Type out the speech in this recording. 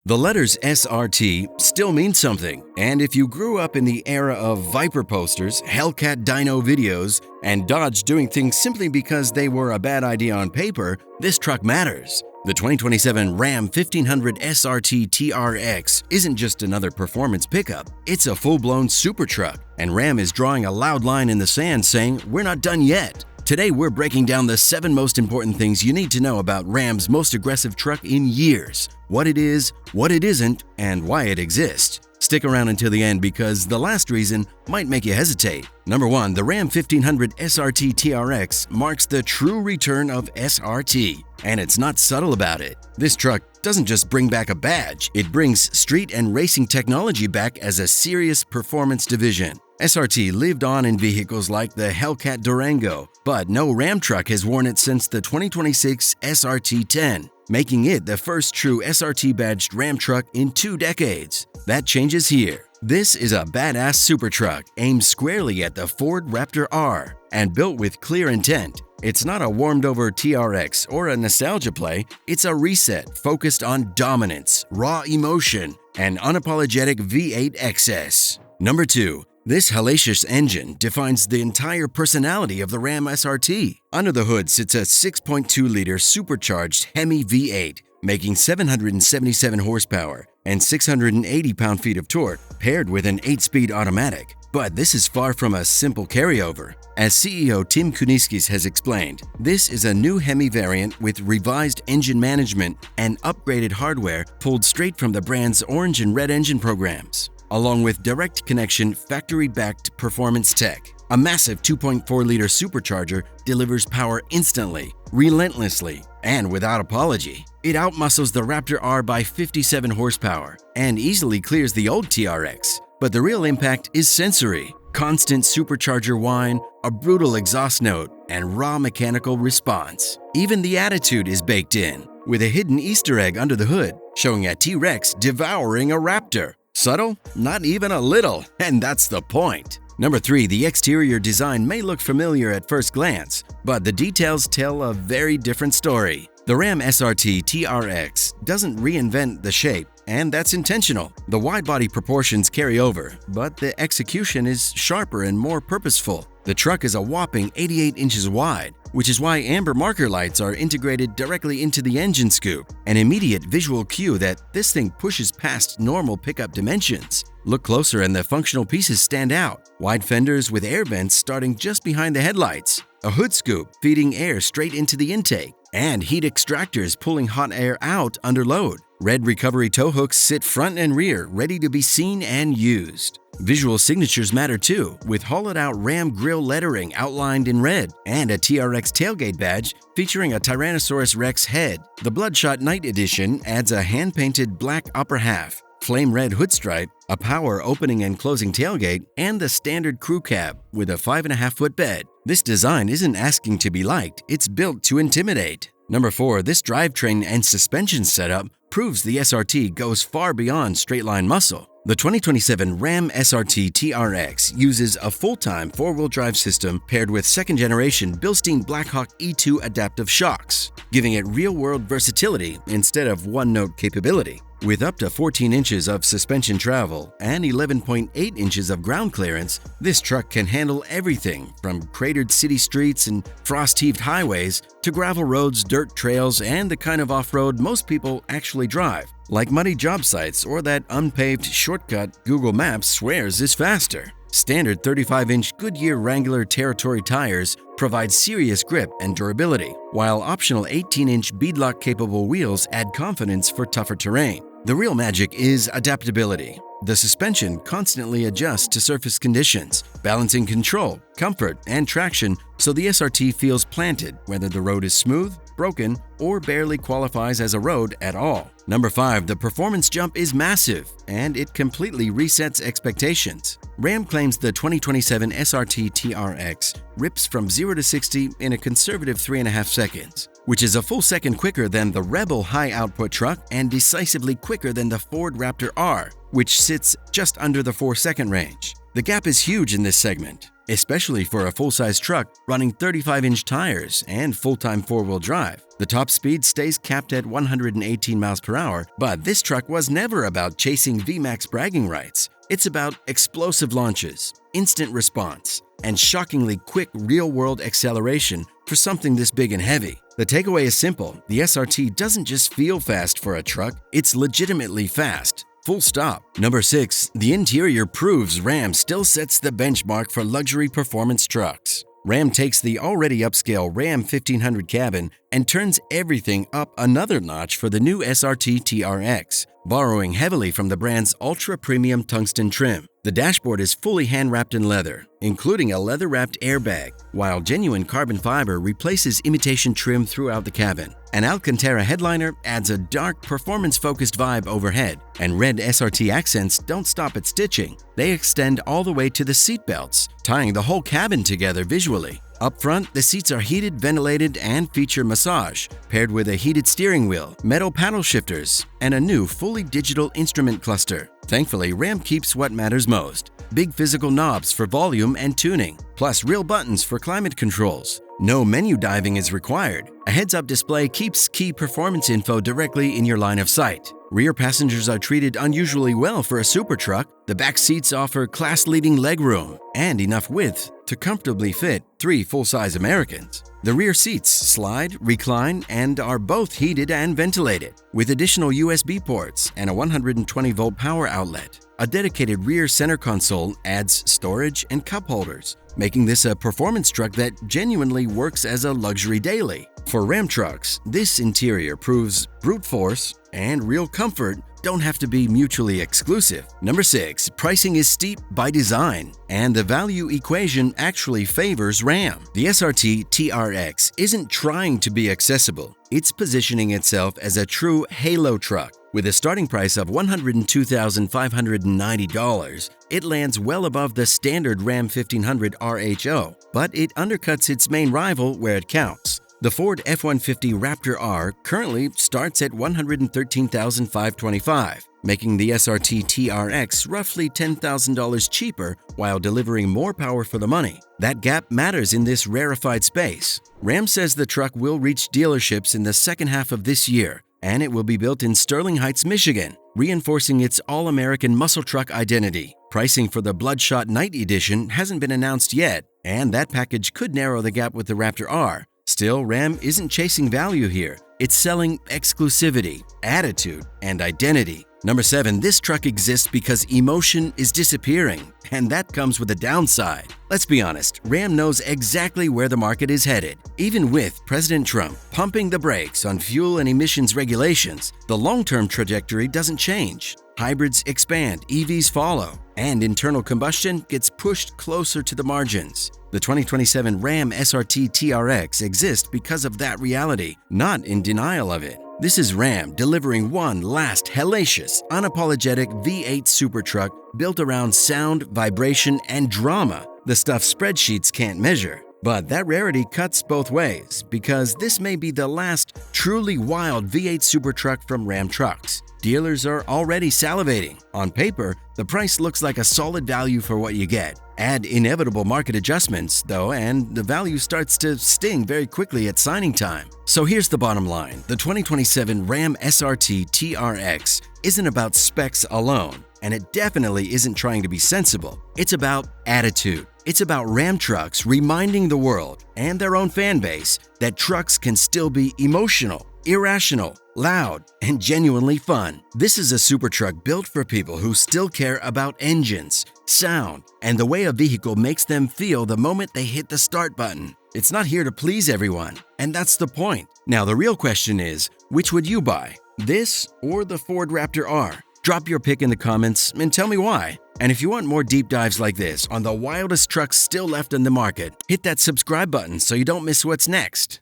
The letters SRT still mean something, and if you grew up in the era of Viper posters, Hellcat Dyno videos, and Dodge doing things simply because they were a bad idea on paper, this truck matters. The 2027 Ram 1500 SRT TRX isn't just another performance pickup, it's a full-blown supertruck, and Ram is drawing a loud line in the sand saying, "We're not done yet." Today, we're breaking down the 7 most important things you need to know about Ram's most aggressive truck in years, what it is, what it isn't, and why it exists. Stick around until the end because the last reason might make you hesitate. Number 1. The Ram 1500 SRT TRX marks the true return of SRT, and it's not subtle about it. This truck doesn't just bring back a badge, it brings street and racing technology back as a serious performance division. SRT lived on in vehicles like the Hellcat Durango, but no Ram truck has worn it since the 2026 SRT-10, making it the first true SRT-badged Ram truck in 2 decades. That changes here. This is a badass supertruck aimed squarely at the Ford Raptor R and built with clear intent. It's not a warmed-over TRX or a nostalgia play, it's a reset focused on dominance, raw emotion, and unapologetic V8 excess. Number 2. This hellacious engine defines the entire personality of the Ram SRT. Under the hood sits a 6.2-liter supercharged Hemi V8, making 777 horsepower and 680 pound-feet of torque, paired with an 8-speed automatic. But this is far from a simple carryover. As CEO Tim Kuniskis has explained, this is a new Hemi variant with revised engine management and upgraded hardware pulled straight from the brand's orange and red engine programs, along with direct connection factory-backed performance tech. A massive 2.4-liter supercharger delivers power instantly, relentlessly, and without apology. It outmuscles the Raptor R by 57 horsepower and easily clears the old TRX. But the real impact is sensory. Constant supercharger whine, a brutal exhaust note, and raw mechanical response. Even the attitude is baked in, with a hidden Easter egg under the hood, showing a T-Rex devouring a Raptor. Subtle? Not even a little, and that's the point. Number 3. The exterior design may look familiar at first glance, but the details tell a very different story. The Ram SRT TRX doesn't reinvent the shape, and that's intentional. The wide-body proportions carry over, but the execution is sharper and more purposeful. The truck is a whopping 88 inches wide, which is why amber marker lights are integrated directly into the engine scoop, an immediate visual cue that this thing pushes past normal pickup dimensions. Look closer and the functional pieces stand out. Wide fenders with air vents starting just behind the headlights, a hood scoop feeding air straight into the intake, and heat extractors pulling hot air out under load. Red recovery tow hooks sit front and rear, ready to be seen and used. Visual signatures matter too, with hollowed-out Ram grille lettering outlined in red and a TRX tailgate badge featuring a Tyrannosaurus Rex head. The Bloodshot Night Edition adds a hand-painted black upper half, flame red hood stripe, a power opening and closing tailgate, and the standard crew cab with a 5.5-foot bed. This design isn't asking to be liked, it's built to intimidate. Number 4. This drivetrain and suspension setup proves the SRT goes far beyond straight-line muscle. The 2027 Ram SRT TRX uses a full-time 4-wheel drive system paired with second-generation Bilstein Blackhawk E2 adaptive shocks, giving it real-world versatility instead of one-note capability. With up to 14 inches of suspension travel and 11.8 inches of ground clearance, this truck can handle everything from cratered city streets and frost-heaved highways to gravel roads, dirt trails, and the kind of off-road most people actually drive, like muddy job sites or that unpaved shortcut Google Maps swears is faster. Standard 35-inch Goodyear Wrangler Territory tires provide serious grip and durability, while optional 18-inch beadlock-capable wheels add confidence for tougher terrain. The real magic is adaptability. The suspension constantly adjusts to surface conditions, balancing control, comfort, and traction so the SRT feels planted whether the road is smooth, broken, or barely qualifies as a road at all. Number 5. The performance jump is massive, and it completely resets expectations. Ram claims the 2027 SRT TRX rips from 0 to 60 in a conservative 3.5 seconds, which is a full second quicker than the Rebel high-output truck and decisively quicker than the Ford Raptor R, which sits just under the 4-second range. The gap is huge in this segment. especially for a full-size truck running 35-inch tires and full-time four-wheel drive. The top speed stays capped at 118 miles per hour, but this truck was never about chasing VMAX bragging rights. It's about explosive launches, instant response, and shockingly quick real-world acceleration for something this big and heavy. The takeaway is simple. The SRT doesn't just feel fast for a truck, it's legitimately fast. Full stop. Number 6. The interior proves Ram still sets the benchmark for luxury performance trucks. Ram takes the already upscale Ram 1500 cabin and turns everything up another notch for the new SRT TRX, borrowing heavily from the brand's ultra-premium tungsten trim. The dashboard is fully hand-wrapped in leather, including a leather-wrapped airbag, while genuine carbon fiber replaces imitation trim throughout the cabin. An Alcantara headliner adds a dark, performance-focused vibe overhead, and red SRT accents don't stop at stitching. They extend all the way to the seat belts, tying the whole cabin together visually. Up front, the seats are heated, ventilated, and feature massage, paired with a heated steering wheel, metal paddle shifters, and a new fully digital instrument cluster. Thankfully, Ram keeps what matters most: big physical knobs for volume and tuning, plus real buttons for climate controls. No menu diving is required. A heads-up display keeps key performance info directly in your line of sight. Rear passengers are treated unusually well for a SuperTruck. The back seats offer class-leading legroom and enough width to comfortably fit 3 full-size Americans. The rear seats slide, recline, and are both heated and ventilated, with additional USB ports and a 120-volt power outlet. A dedicated rear center console adds storage and cup holders, making this a performance truck that genuinely works as a luxury daily. For Ram trucks, this interior proves brute force and real comfort don't have to be mutually exclusive. Number 6. Pricing is steep by design, and the value equation actually favors Ram. The SRT TRX isn't trying to be accessible. It's positioning itself as a true halo truck. With a starting price of $102,590, it lands well above the standard Ram 1500 RHO, but it undercuts its main rival where it counts. The Ford F-150 Raptor R currently starts at $113,525, making the SRT TRX roughly $10,000 cheaper while delivering more power for the money. That gap matters in this rarefied space. Ram says the truck will reach dealerships in the second half of this year, and it will be built in Sterling Heights, Michigan, reinforcing its all-American muscle truck identity. Pricing for the Bloodshot Night Edition hasn't been announced yet, and that package could narrow the gap with the Raptor R. Still, Ram isn't chasing value here. It's selling exclusivity, attitude, and identity. Number 7. This truck exists because emotion is disappearing, and that comes with a downside. Let's be honest, Ram knows exactly where the market is headed. Even with President Trump pumping the brakes on fuel and emissions regulations, the long-term trajectory doesn't change. Hybrids expand, EVs follow, and internal combustion gets pushed closer to the margins. The 2027 Ram SRT TRX exists because of that reality, not in denial of it. This is Ram delivering one last hellacious, unapologetic V8 SuperTruck built around sound, vibration, and drama, the stuff spreadsheets can't measure. But that rarity cuts both ways, because this may be the last truly wild V8 SuperTruck from Ram Trucks. Dealers are already salivating. On paper, the price looks like a solid value for what you get. Add inevitable market adjustments, though, and the value starts to sting very quickly at signing time. So here's the bottom line. The 2027 Ram SRT TRX isn't about specs alone, and it definitely isn't trying to be sensible. It's about attitude. It's about Ram trucks reminding the world and their own fan base that trucks can still be emotional, irrational, loud, and genuinely fun. This is a SuperTruck built for people who still care about engines, sound, and the way a vehicle makes them feel the moment they hit the start button. It's not here to please everyone, and that's the point. Now, the real question is, which would you buy? This or the Ford Raptor R? Drop your pick in the comments and tell me why. And if you want more deep dives like this on the wildest trucks still left in the market, hit that subscribe button so you don't miss what's next.